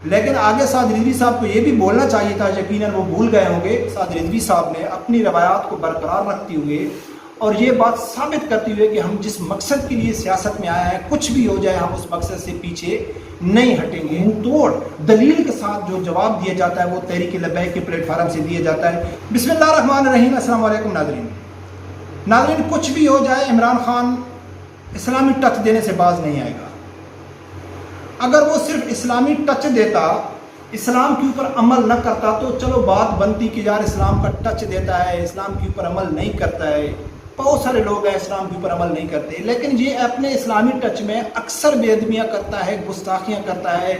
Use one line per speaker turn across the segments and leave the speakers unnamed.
لیکن آگے سعد رضوی صاحب کو یہ بھی بولنا چاہیے تھا، یقیناً وہ بھول گئے ہوں گے۔ سعد رضوی صاحب نے اپنی روایات کو برقرار رکھتے ہوئے اور یہ بات ثابت کرتے ہوئے کہ ہم جس مقصد کے لیے سیاست میں آئے ہیں، کچھ بھی ہو جائے ہم اس مقصد سے پیچھے نہیں ہٹیں گے، منہ توڑ دلیل کے ساتھ جو جواب دیا جاتا ہے وہ تحریک لبیک کے پلیٹ فارم سے دیا جاتا ہے۔ بسم اللہ الرحمن الرحیم۔ السلام علیکم ناظرین، کچھ بھی ہو جائے عمران خان اسلامی ٹچ دینے سے باز نہیں آئے گا۔ اگر وہ صرف اسلامی ٹچ دیتا، اسلام کے اوپر عمل نہ کرتا تو چلو بات بنتی کہ یار اسلام کا ٹچ دیتا ہے، اسلام کے اوپر عمل نہیں کرتا ہے۔ بہت سارے لوگ ہیں اسلام کے اوپر عمل نہیں کرتے، لیکن یہ اپنے اسلامی ٹچ میں اکثر بے ادبیاں کرتا ہے، گستاخیاں کرتا ہے،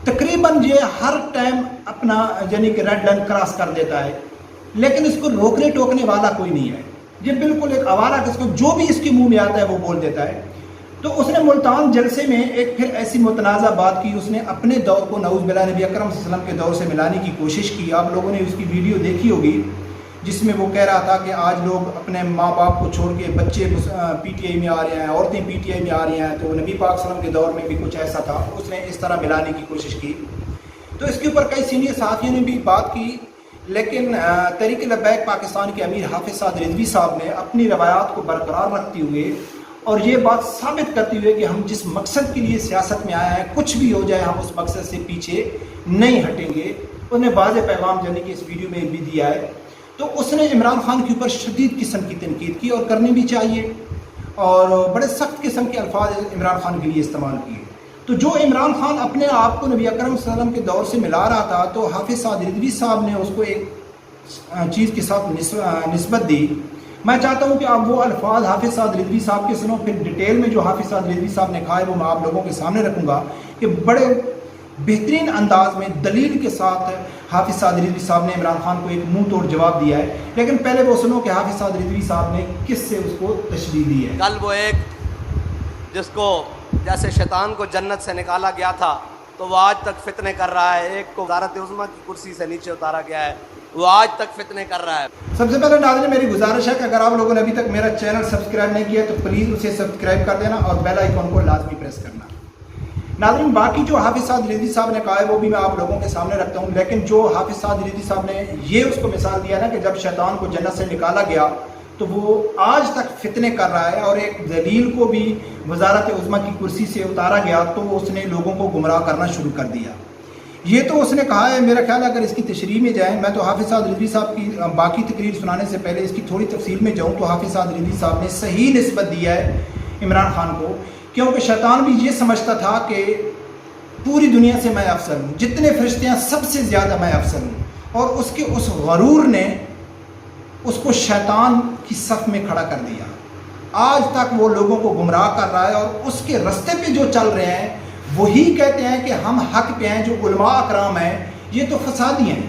تقریباً یہ ہر ٹائم اپنا یعنی کہ ریڈ لائن کراس کر دیتا ہے، لیکن اس کو روکنے ٹوکنے والا کوئی نہیں ہے۔ یہ بالکل ایک آوارہ کس کو جو بھی اس کے منہ میں آتا ہے وہ بول دیتا ہے۔ تو اس نے ملتان جلسے میں ایک پھر ایسی متنازع بات کی، اس نے اپنے دور کو نعوذ باللہ نبی اکرم صلی اللہ علیہ وسلم کے دور سے ملانے کی کوشش کی۔ آپ لوگوں نے اس کی ویڈیو دیکھی ہوگی جس میں وہ کہہ رہا تھا کہ آج لوگ اپنے ماں باپ کو چھوڑ کے بچے پی ٹی آئی میں آ رہے ہیں، عورتیں پی ٹی آئی میں آ رہی ہیں، تو نبی پاک صلی اللہ علیہ وسلم کے دور میں بھی کچھ ایسا تھا، اس نے اس طرح ملانے کی کوشش کی۔ تو اس کے اوپر کئی سینئر صحافیوں نے بھی بات کی، لیکن تحریک لبیک پاکستان کے امیر حافظ سعد رضوی صاحب نے اپنی روایات کو برقرار رکھتے ہوئے اور یہ بات ثابت کرتے ہوئے کہ ہم جس مقصد کے لیے سیاست میں آئے ہیں، کچھ بھی ہو جائے ہم اس مقصد سے پیچھے نہیں ہٹیں گے، انہوں نے واضح پیغام یعنی کہ اس ویڈیو میں بھی دیا ہے۔ تو اس نے عمران خان کے اوپر شدید قسم کی تنقید کی اور کرنی بھی چاہیے، اور بڑے سخت قسم کے الفاظ عمران خان کے لیے استعمال کیے۔ تو جو عمران خان اپنے آپ کو نبی اکرم صلی اللہ علیہ وسلم کے دور سے ملا رہا تھا، تو حافظ سعد رضوی صاحب نے اس کو ایک چیز کے ساتھ نسبت دی۔ میں چاہتا ہوں کہ آپ وہ الفاظ حافظ سعد رضوی صاحب کے سنو، پھر ڈیٹیل میں جو حافظ سعد رضوی صاحب نے کہا ہے وہ میں آپ لوگوں کے سامنے رکھوں گا کہ بڑے بہترین انداز میں دلیل کے ساتھ حافظ سعد رضوی صاحب نے عمران خان کو ایک منہ توڑ جواب دیا ہے۔ لیکن پہلے وہ سنو کہ حافظ سعد رضوی صاحب نے کس سے اس کو تشبیہ دی ہے۔
کل وہ ایک جس کو جیسے شیطان کو جنت سے نکالا گیا تھا تو وہ آج تک فتنے کر رہا ہے، ایک کو وزارت عظمیٰ کی کرسی سے نیچے اتارا گیا ہے، وہ آج تک فتنے کر رہا ہے۔
سب سے پہلے ناظرین میری گزارش ہے کہ اگر آپ لوگوں نے ابھی تک میرا چینل سبسکرائب نہیں کیا تو پلیز اسے سبسکرائب کر دینا اور بیل آئیکن کو لازمی پریس کرنا۔ ناظرین باقی جو حافظ سعد رضوی صاحب نے کہا ہے وہ بھی میں آپ لوگوں کے سامنے رکھتا ہوں، لیکن جو حافظ سعد رضوی صاحب نے یہ اس کو مثال دیا نا کہ جب شیطان کو جنت سے نکالا گیا تو وہ آج تک فتنے کر رہا ہے، اور ایک ذلیل کو بھی وزارت عظمیٰ کی کرسی سے اتارا گیا تو اس نے لوگوں کو گمراہ کرنا شروع کر دیا۔ یہ تو اس نے کہا ہے، میرا خیال ہے اگر اس کی تشریح میں جائیں، میں تو حافظ سعد رضوی صاحب کی باقی تقریر سنانے سے پہلے اس کی تھوڑی تفصیل میں جاؤں تو حافظ سعد رضوی صاحب نے صحیح نسبت دیا ہے عمران خان کو، کیونکہ شیطان بھی یہ سمجھتا تھا کہ پوری دنیا سے میں افضل ہوں، جتنے فرشتے ہیں سب سے زیادہ میں افضل ہوں، اور اس کے اس غرور نے اس کو شیطان کی صف میں کھڑا کر دیا۔ آج تک وہ لوگوں کو گمراہ کر رہا ہے، اور اس کے رستے پہ جو چل رہے ہیں وہی کہتے ہیں کہ ہم حق پہ ہیں۔ جو علماء اکرام ہیں یہ تو فسادی ہیں۔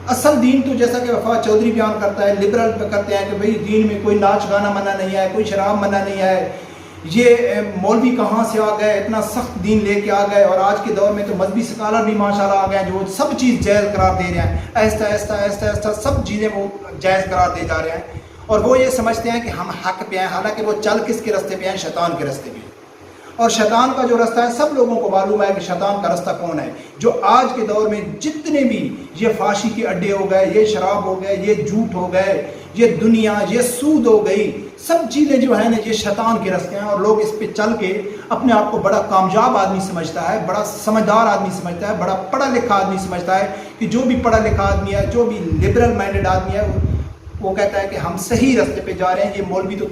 اصل دین تو جیسا کہ وفا چودھری بیان کرتا ہے، لبرل پہ کرتے ہیں کہ بھئی دین میں کوئی ناچ گانا منع نہیں ہے، کوئی شراب منع نہیں ہے، یہ مولوی کہاں سے آ گئے، اتنا سخت دین لے کے آ گئے، اور آج کے دور میں تو مذہبی سکالر بھی ماشاءاللہ آ گئے ہیں جو سب چیز جائز قرار دے رہے ہیں، آہستہ آہستہ آہستہ آہستہ سب چیزیں وہ جائز قرار دے جا رہے ہیں، اور وہ یہ سمجھتے ہیں کہ ہم حق پہ ہیں، حالانکہ وہ چل کس کے رستے پہ ہیں؟ شیطان کے رستے پہ۔ اور شیطان کا جو رستہ ہے سب لوگوں کو معلوم ہے کہ شیطان کا رستہ کون ہے۔ جو آج کے دور میں جتنے بھی یہ فحاشی کے اڈے ہو گئے، یہ شراب ہو گئے، یہ جھوٹ ہو گئے، یہ دنیا، یہ سود ہو گئی، سب چیزیں جو ہیں نا یہ شیطان کے رستے ہیں، اور لوگ اس پہ چل کے اپنے آپ کو بڑا کامیاب آدمی سمجھتا ہے، بڑا سمجھدار آدمی سمجھتا ہے، بڑا پڑھا لکھا آدمی سمجھتا ہے کہ جو بھی پڑھا لکھا آدمی ہے، جو بھی لبرل مائنڈڈ آدمی ہے وہ کہتا ہے کہ ہم صحیح رستے پہ جا رہے ہیں، یہ مولوی تو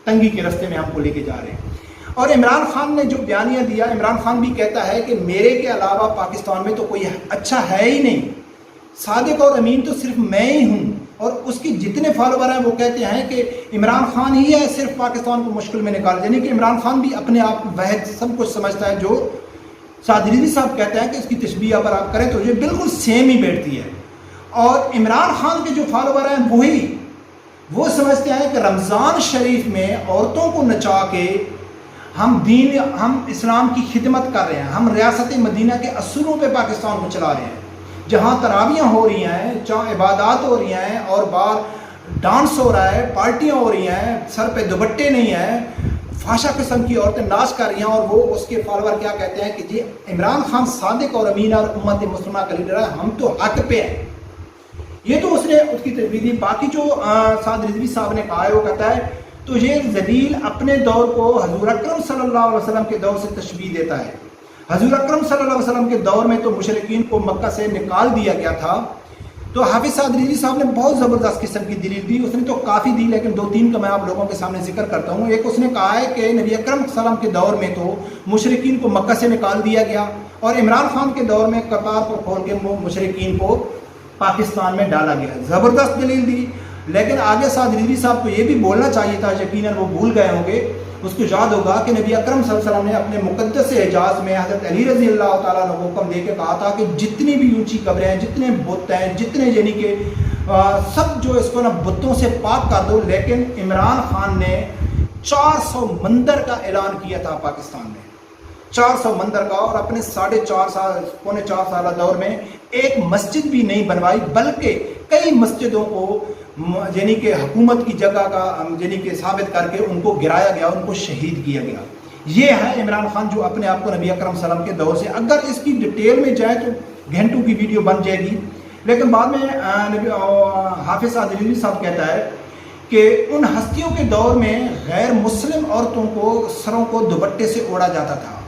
تنگی کے رستے میں ہم کو لے کے جا رہے ہیں۔ اور عمران خان نے جو بیانیہ دیا، عمران خان بھی کہتا ہے کہ میرے کے علاوہ پاکستان میں تو کوئی اچھا ہے ہی نہیں، صادق اور امین تو صرف میں ہی ہوں، اور اس کی جتنے فالوور ہیں وہ کہتے ہیں کہ عمران خان ہی ہے صرف پاکستان کو مشکل میں نکال، یعنی کہ عمران خان بھی اپنے آپ واحد سب کچھ سمجھتا ہے۔ جو سعد رضوی صاحب کہتے ہیں کہ اس کی تشبیہ اگر آپ کریں تو یہ بالکل سیم ہی بیٹھتی ہے، اور عمران خان کے جو فالوور ہیں وہ سمجھتے ہیں کہ رمضان شریف میں عورتوں کو نچا کے ہم اسلام کی خدمت کر رہے ہیں، ہم ریاست مدینہ کے اصولوں پہ پاکستان کو چلا رہے ہیں، جہاں تراویاں ہو رہی ہیں، جہاں عبادات ہو رہی ہیں، اور باہر ڈانس ہو رہا ہے، پارٹیاں ہو رہی ہیں، سر پہ دوپٹے نہیں ہیں، فاشا قسم کی عورتیں ناچ کر رہی ہیں، اور وہ اس کے فالوور کیا کہتے ہیں کہ جی عمران خان صادق اور امین اور امت مسلمہ کا لیڈر ہے، ہم تو حق پہ ہیں۔ یہ تو اس نے اس کی تجویز دی۔ باقی جو سعد رضوی صاحب نے کہا ہے وہ کہتا ہے تو یہ ذلیل اپنے دور کو حضور اکرم صلی اللہ علیہ وسلم کے دور سے تشبیہ دیتا ہے۔ حضور اکرم صلی اللہ علیہ وسلم کے دور میں تو مشرکین کو مکہ سے نکال دیا گیا تھا، تو حافظ سعد رضوی صاحب نے بہت زبردست قسم کی دلیل دی۔ اس نے تو کافی دی، لیکن 2-3 کا میں آپ لوگوں کے سامنے ذکر کرتا ہوں۔ ایک اس نے کہا ہے کہ نبی اکرم صلی اللہ علیہ وسلم کے دور میں تو مشرکین کو مکہ سے نکال دیا گیا، اور عمران خان کے دور میں کرتارپور کھول کے مشرکین کو پاکستان میں ڈالا گیا۔ زبردست دلیل دی۔ لیکن آگے سعد رضوی صاحب کو یہ بھی بولنا چاہیے تھا، یقیناً وہ بھول گئے ہوں گے، اس کو یاد ہوگا کہ نبی اکرم صلی اللہ علیہ وسلم نے اپنے مقدس حجاز میں حضرت علی رضی اللہ تعالیٰ عنہ کو حکم دے کے کہا تھا کہ جتنی بھی اونچی قبریں ہیں، جتنے بت ہیں، جتنے یعنی کہ سب جو اس کو نا بتوں سے پاک کر دو۔ لیکن عمران خان نے 400 مندر کا اعلان کیا تھا پاکستان میں، 400 مندر کا، اور اپنے 4.5 سالہ دور میں ایک مسجد بھی نہیں بنوائی، بلکہ کئی مسجدوں کو یعنی کہ حکومت کی جگہ کا یعنی کہ ثابت کر کے ان کو گرایا گیا، ان کو شہید کیا گیا۔ یہ ہے عمران خان جو اپنے آپ کو نبی اکرم صلی اللہ علیہ وسلم کے دور سے، اگر اس کی ڈیٹیل میں جائے تو گھنٹوں کی ویڈیو بن جائے گی، لیکن بعد میں حافظ سعد رضوی صاحب کہتا ہے کہ ان ہستیوں کے دور میں غیر مسلم عورتوں کو سروں کو دوپٹے سے اوڑھا جاتا تھا،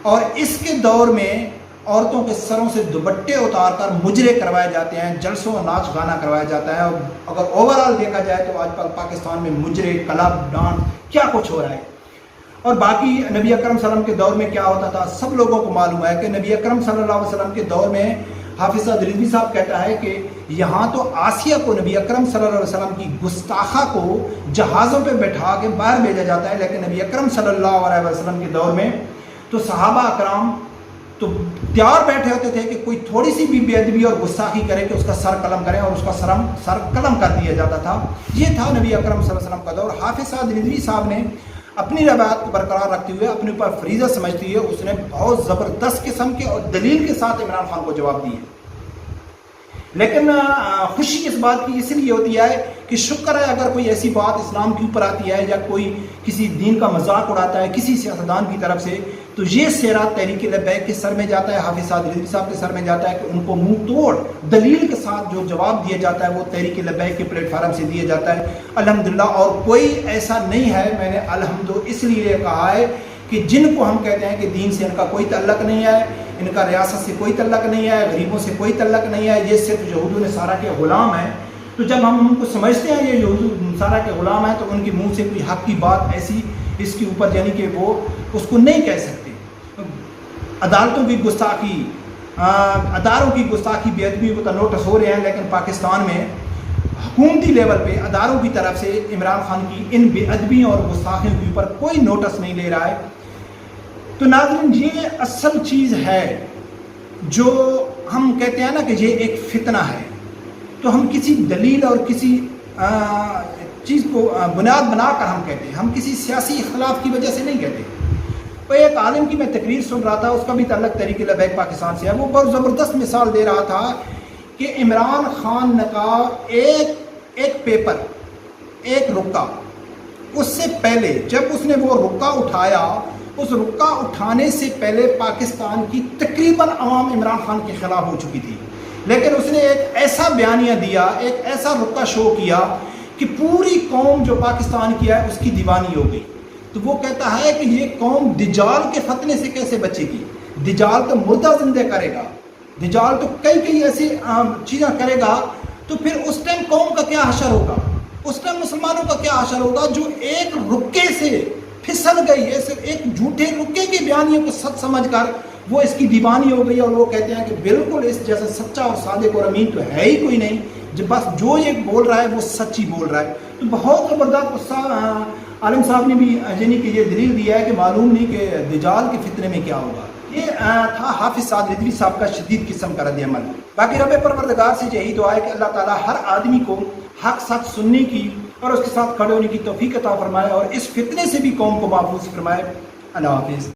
اور اس کے دور میں عورتوں کے سروں سے دوپٹے اتار کر مجرے کروائے جاتے ہیں، جلسوں اور ناچ گانا کروایا جاتا ہے۔ اور اگر اوورآل دیکھا جائے تو آج پاکستان میں مجرے، کلب، ڈانس کیا کچھ ہو رہا ہے۔ اور باقی نبی اکرم صلی اللہ علیہ وسلم کے دور میں کیا ہوتا تھا سب لوگوں کو معلوم ہے کہ نبی اکرم صلی اللہ علیہ وسلم کے دور میں حافظ سعد رضوی صاحب کہتا ہے کہ یہاں تو آسیہ کو نبی اکرم صلی اللہ علیہ وسلم کی گستاخہ کو جہازوں پہ بٹھا کے باہر بھیجا جاتا ہے، لیکن نبی اکرم صلی اللہ علیہ وسلم کے دور میں تو صحابہ اکرام تو تیار بیٹھے ہوتے تھے کہ کوئی تھوڑی سی بھی بے ادبی اور گستاخی کرے کہ اس کا سر قلم کریں، اور اس کا سر قلم کر دیا جاتا تھا۔ یہ تھا نبی اکرم صلی اللہ علیہ وسلم کا دور۔ حافظ سعد رضوی صاحب نے اپنی روایت کو برقرار رکھتے ہوئے، اپنے اوپر فریضہ سمجھتے ہوئے، اس نے بہت زبردست قسم کے اور دلیل کے ساتھ عمران خان کو جواب دیے۔ لیکن خوشی اس بات کی اس لیے ہوتی ہے کہ شکر ہے اگر کوئی ایسی بات اسلام کے اوپر آتی ہے یا کوئی کسی دین کا مذاق اڑاتا ہے کسی سیاستدان کی طرف سے، تو یہ سیرا تحریک لبیک کے سر میں جاتا ہے، حافظ سعد رضوی صاحب کے سر میں جاتا ہے کہ ان کو منہ توڑ دلیل کے ساتھ جو جواب دیا جاتا ہے وہ تحریک لبیک کے پلیٹ فارم سے دیا جاتا ہے الحمدللہ۔ اور کوئی ایسا نہیں ہے، میں نے الحمد اس لیے کہا ہے کہ جن کو ہم کہتے ہیں کہ دین سے ان کا کوئی تعلق نہیں ہے، ان کا ریاست سے کوئی تعلق نہیں ہے، غریبوں سے کوئی تعلق نہیں ہے، یہ صرف یہود و نصارہ کے غلام ہیں، تو جب ہم ان کو سمجھتے ہیں یہ یہود و نصارہ کے غلام ہیں تو ان کے منہ سے کوئی حق کی بات ایسی اس کے اوپر یعنی کہ وہ اس کو نہیں کہہ سکتے۔ عدالتوں کی گستاخی، اداروں کی گستاخی، بے ادبی کو تو نوٹس ہو رہے ہیں، لیکن پاکستان میں حکومتی لیول پہ اداروں کی طرف سے عمران خان کی ان بے ادبیوں اور گستاخیوں کے اوپر کوئی نوٹس نہیں لے رہا ہے۔ تو ناظرین یہ اصل چیز ہے جو ہم کہتے ہیں نا کہ یہ ایک فتنہ ہے، تو ہم کسی دلیل اور کسی چیز کو بنیاد بنا کر ہم کہتے ہیں، ہم کسی سیاسی اختلاف کی وجہ سے نہیں کہتے۔ ایک عالم کی میں تقریر سن رہا تھا، اس کا بھی تعلق تحریک لبیک پاکستان سے ہے، وہ بہت زبردست مثال دے رہا تھا کہ عمران خان کا ایک پیپر، ایک رکا، اس سے پہلے جب اس نے وہ رکا اٹھایا، اس رکا اٹھانے سے پہلے پاکستان کی تقریباً عوام عمران خان کے خلاف ہو چکی تھی، لیکن اس نے ایک ایسا بیانیہ دیا، ایک ایسا رکا شو کیا کہ پوری قوم جو پاکستان کی ہے اس کی دیوانی ہو گئی۔ تو وہ کہتا ہے کہ یہ قوم دجال کے فتنے سے کیسے بچے گی؟ دجال تو مردہ زندہ کرے گا، دجال تو کئی ایسی چیزیں کرے گا، تو پھر اس ٹائم قوم کا کیا حشر ہوگا؟ اس ٹائم مسلمانوں کا کیا حشر ہوگا جو ایک رکے سے پھسل گئی ہے، صرف ایک جھوٹے رکے کے بیانیوں کو سچ سمجھ کر وہ اس کی دیوانی ہو گئی، اور وہ کہتے ہیں کہ بالکل اس جیسا سچا اور صادق اور امین تو ہے ہی کوئی نہیں، بس جو یہ بول رہا ہے وہ سچ ہی بول رہا ہے۔ تو بہت زبردست عالم صاحب نے بھی یعنی کہ یہ دلیل دیا ہے کہ معلوم نہیں کہ دجال کے فتنے میں کیا ہوگا۔ یہ تھا حافظ سعد رضوی صاحب کا شدید قسم کا رد عمل۔ باقی رب پروردگار سے یہی دعا ہے کہ اللہ تعالیٰ ہر آدمی کو حق سچ سننے کی اور اس کے ساتھ کھڑے ہونے کی توفیق عطا فرمائے، اور اس فتنے سے بھی قوم کو محفوظ فرمائے۔ اللہ حافظ۔